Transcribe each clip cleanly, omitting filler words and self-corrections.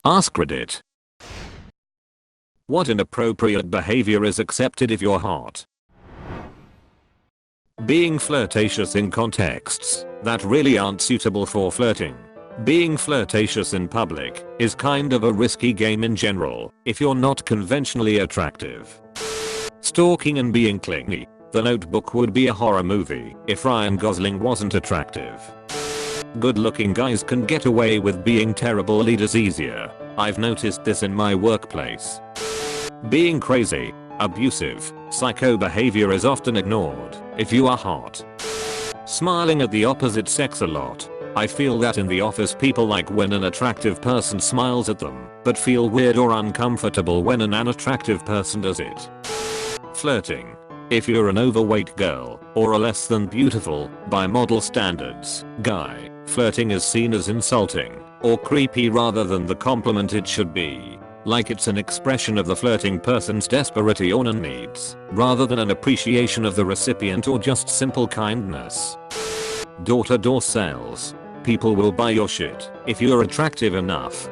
AskReddit. What inappropriate behavior is accepted if you're hot? Being flirtatious in contexts that really aren't suitable for flirting. Being flirtatious in public is kind of a risky game in general if you're not conventionally attractive. Stalking and being clingy. The Notebook would be a horror movie if Ryan Gosling wasn't attractive. Good-looking guys can get away with being terrible leaders easier. I've noticed this in my workplace. Being crazy, abusive, psycho behavior is often ignored if you are hot. Smiling at the opposite sex a lot. I feel that in the office people like when an attractive person smiles at them, but feel weird or uncomfortable when an unattractive person does it. Flirting. If you're an overweight girl, or a less than beautiful, by model standards, guy, flirting is seen as insulting, or creepy rather than the compliment it should be. Like it's an expression of the flirting person's desperation or needs, rather than an appreciation of the recipient or just simple kindness. Door-to-door sales. People will buy your shit if you're attractive enough.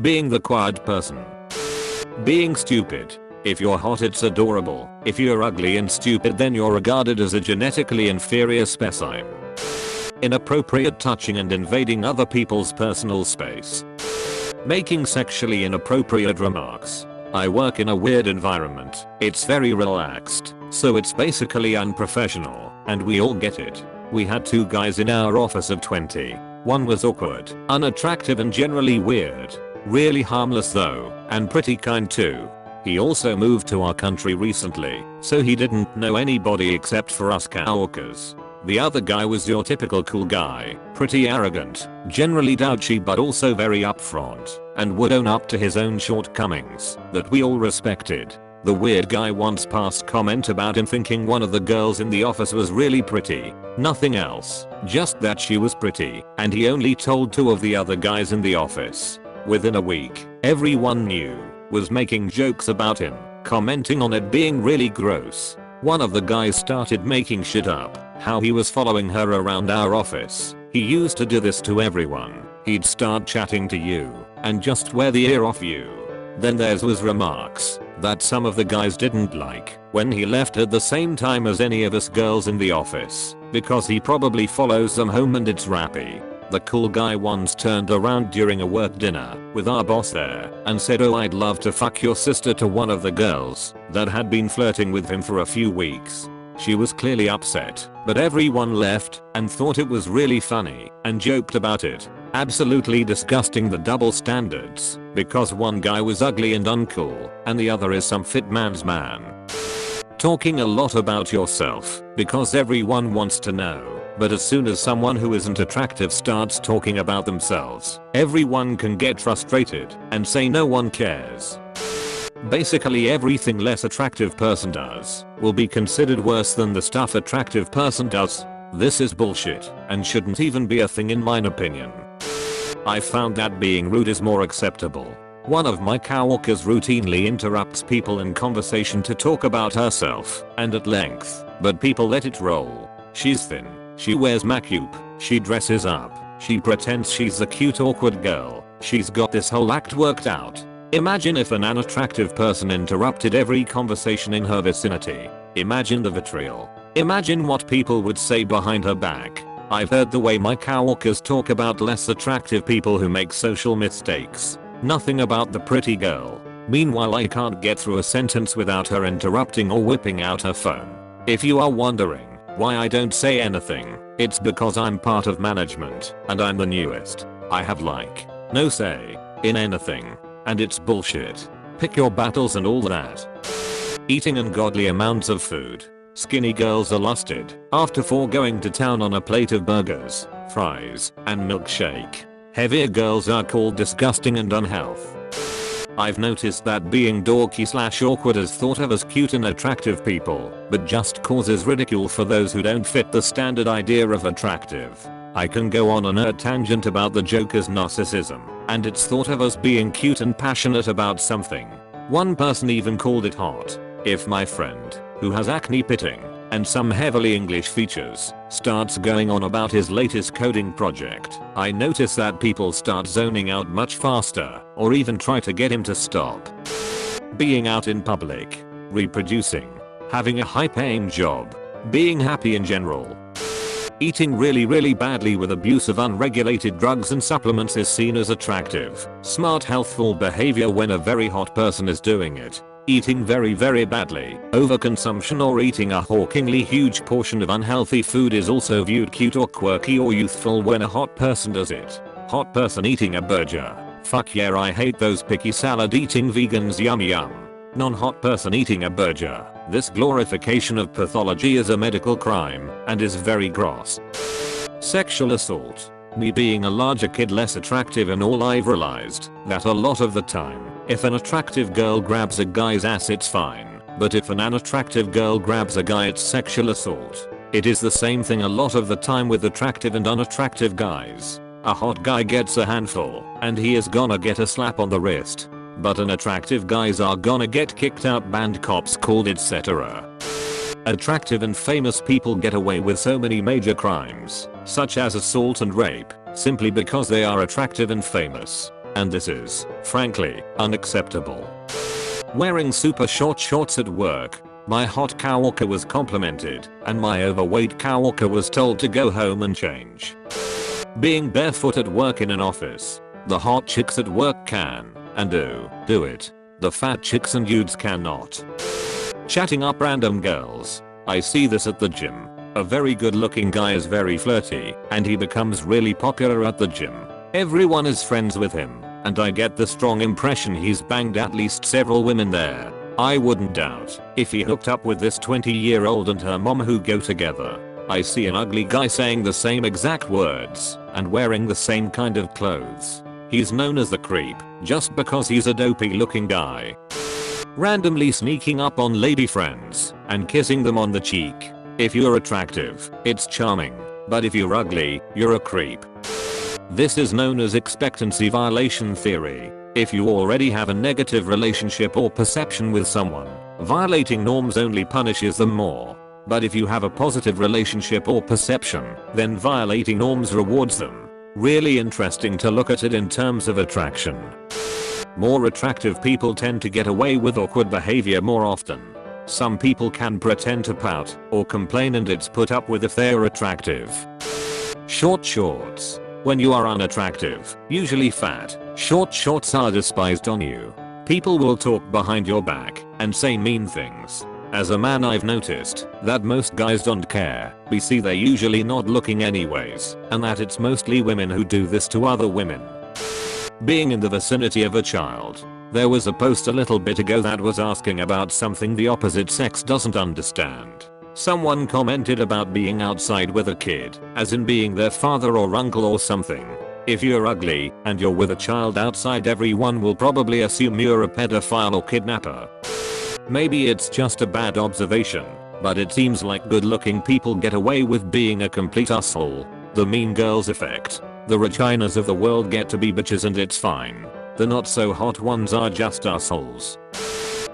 Being the quiet person. Being stupid. If you're hot it's adorable. If you're ugly and stupid then you're regarded as a genetically inferior specimen. Inappropriate touching and invading other people's personal space. Making sexually inappropriate remarks. I work in a weird environment. It's very relaxed, so it's basically unprofessional, and we all get it. We had 2 guys in our office of 20. One was awkward, unattractive and generally weird. Really harmless though, and pretty kind too. He also moved to our country recently, so he didn't know anybody except for us coworkers. The other guy was your typical cool guy, pretty arrogant, generally douchey but also very upfront, and would own up to his own shortcomings that we all respected. The weird guy once passed comment about him thinking one of the girls in the office was really pretty. Nothing else, just that she was pretty, and he only told 2 of the other guys in the office. Within a week, everyone knew, was making jokes about him, commenting on it being really gross. One of the guys started making shit up, how he was following her around our office. He used to do this to everyone. He'd start chatting to you, and just wear the ear off you. Then theirs was remarks that some of the guys didn't like when he left at the same time as any of us girls in the office, because he probably follows them home and it's rappy. The cool guy once turned around during a work dinner with our boss there and said, "Oh, I'd love to fuck your sister," to one of the girls that had been flirting with him for a few weeks. She was clearly upset, but everyone left and thought it was really funny and joked about it. Absolutely disgusting, the double standards, because one guy was ugly and uncool and the other is some fit man's man. Talking a lot about yourself because everyone wants to know, but as soon as someone who isn't attractive starts talking about themselves, everyone can get frustrated and say no one cares. Basically everything less attractive person does will be considered worse than the stuff attractive person does. This is bullshit and shouldn't even be a thing in my opinion. I found that being rude is more acceptable. One of my coworkers routinely interrupts people in conversation to talk about herself and at length, but people let it roll. She's thin. She wears makeup. She dresses up. She pretends she's the cute awkward girl. She's got this whole act worked out. Imagine if an unattractive person interrupted every conversation in her vicinity. Imagine the vitriol. Imagine what people would say behind her back. I've heard the way my coworkers talk about less attractive people who make social mistakes. Nothing about the pretty girl. Meanwhile I can't get through a sentence without her interrupting or whipping out her phone. If you are wondering why I don't say anything, it's because I'm part of management and I'm the newest. I have no say in anything, and it's bullshit. Pick your battles and all that. Eating ungodly amounts of food. Skinny girls are lusted after foregoing to town on a plate of burgers, fries, and milkshake. Heavier girls are called disgusting and unhealthy. I've noticed that being dorky/awkward is thought of as cute and attractive people, but just causes ridicule for those who don't fit the standard idea of attractive. I can go on a nerd tangent about the Joker's narcissism, and it's thought of as being cute and passionate about something. One person even called it hot. If my friend, who has acne pitting, and some heavily English features, starts going on about his latest coding project, I notice that people start zoning out much faster, or even try to get him to stop. Being out in public, reproducing, having a high-paying job, being happy in general. Eating really badly with abuse of unregulated drugs and supplements is seen as attractive, smart healthful behavior when a very hot person is doing it. Eating very badly, overconsumption or eating a hawkingly huge portion of unhealthy food is also viewed cute or quirky or youthful when a hot person does it. Hot person eating a burger. Fuck yeah, I hate those picky salad eating vegans, yum yum. Non-hot person eating a burger. This glorification of pathology is a medical crime and is very gross. Sexual assault. Me being a larger kid less attractive and all, I've realized that a lot of the time, if an attractive girl grabs a guy's ass it's fine, but if an unattractive girl grabs a guy it's sexual assault. It is the same thing a lot of the time with attractive and unattractive guys. A hot guy gets a handful and he is gonna get a slap on the wrist. But unattractive guys are gonna get kicked out, banned, cops called, etc. Attractive and famous people get away with so many major crimes, such as assault and rape, simply because they are attractive and famous. And this is, frankly, unacceptable. Wearing super short shorts at work. My hot coworker was complimented, and my overweight coworker was told to go home and change. Being barefoot at work in an office. The hot chicks at work can and do it. The fat chicks and dudes cannot. Chatting up random girls. I see this at the gym. A very good looking guy is very flirty and he becomes really popular at the gym. Everyone is friends with him and I get the strong impression he's banged at least several women there. I wouldn't doubt if he hooked up with this 20-year-old and her mom who go together. I see an ugly guy saying the same exact words and wearing the same kind of clothes. He's known as the creep just because he's a dopey looking guy. Randomly sneaking up on lady friends and kissing them on the cheek. If you're attractive, it's charming, but if you're ugly, you're a creep. This is known as expectancy violation theory. If you already have a negative relationship or perception with someone, violating norms only punishes them more. But if you have a positive relationship or perception, then violating norms rewards them. Really interesting to look at it in terms of attraction. More attractive people tend to get away with awkward behavior more often. Some people can pretend to pout or complain and it's put up with if they are attractive. Short shorts. When you are unattractive, usually fat, short shorts are despised on you. People will talk behind your back and say mean things. As a man, I've noticed that most guys don't care. We see they're usually not looking anyways, and that it's mostly women who do this to other women. Being in the vicinity of a child. There was a post a little bit ago that was asking about something the opposite sex doesn't understand. Someone commented about being outside with a kid, as in being their father or uncle or something. If you're ugly and you're with a child outside, everyone will probably assume you're a pedophile or kidnapper. Maybe it's just a bad observation, but it seems like good looking people get away with being a complete asshole. The mean girls effect. The Reginas of the world get to be bitches and it's fine. The not so hot ones are just assholes.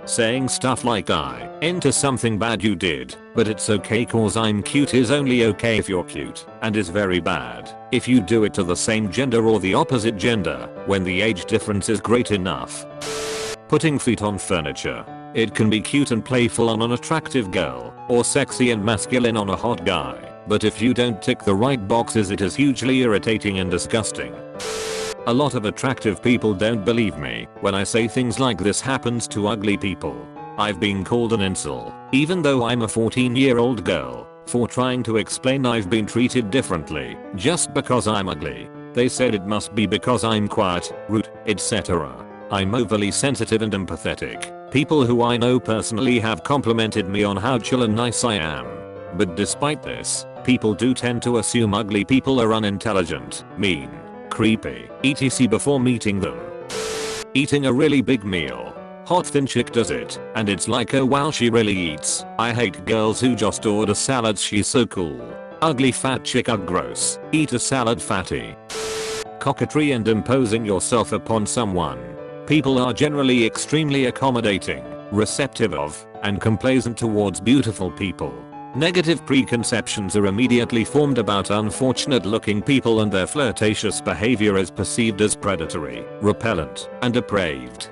Saying stuff like I into something bad you did, but it's okay cause I'm cute is only okay if you're cute, and is very bad if you do it to the same gender or the opposite gender when the age difference is great enough. Putting feet on furniture. It can be cute and playful on an attractive girl, or sexy and masculine on a hot guy, but if you don't tick the right boxes it is hugely irritating and disgusting. A lot of attractive people don't believe me when I say things like this happens to ugly people. I've been called an incel, even though I'm a 14-year-old girl, for trying to explain I've been treated differently just because I'm ugly. They said it must be because I'm quiet, rude, etc. I'm overly sensitive and empathetic. People who I know personally have complimented me on how chill and nice I am. But despite this, people do tend to assume ugly people are unintelligent, mean, creepy, etc. before meeting them. Eating a really big meal. Hot thin chick does it, and it's like oh wow she really eats. I hate girls who just order salads, she's so cool. Ugly fat chick, ugh gross, eat a salad fatty. Coquetry and imposing yourself upon someone. People are generally extremely accommodating, receptive of, and complaisant towards beautiful people. Negative preconceptions are immediately formed about unfortunate looking people, and their flirtatious behavior is perceived as predatory, repellent, and depraved.